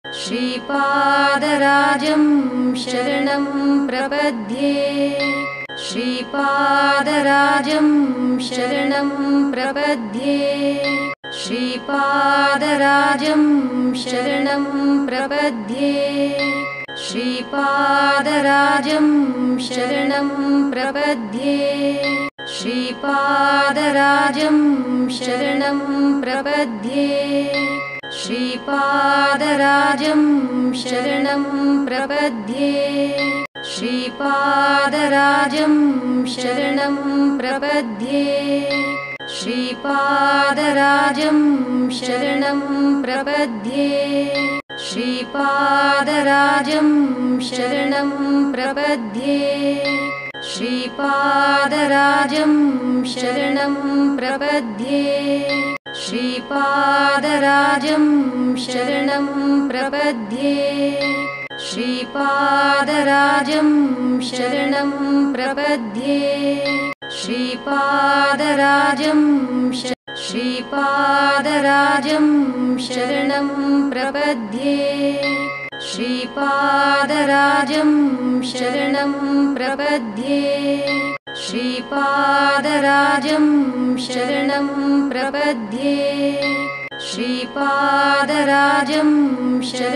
श्रीपादराजं शरणं प्रपद्ये श्रीपादराजं शरणं प्रपद्ये श्रीपादराजं शरणं प्रपद्ये श्रीपादराजं शरणं प्रपद्ये श्रीपादराजं शरणं प्रपद्ये श्रीपादराजं शरणं प्रपद्ये श्रीपादराजं शरणं प्रपद्ये श्रीपादराजं शरणं प्रपद्ये श्रीपादराजं शरणं प्रपद्ये श्रीपादराजं शरणं प्रपद्ये श्रीपादराजं शरणं प्रपद्ये श्रीपादराजं शरणं प्रपद्ये श्रीपादराजं श्रीपादराजं शरणं प्रपद्ये श्रीपादराजं शरणं प्रपद्ये श्रीपादराजं शरणं प्रपद्ये श्रीपादराजं शरणं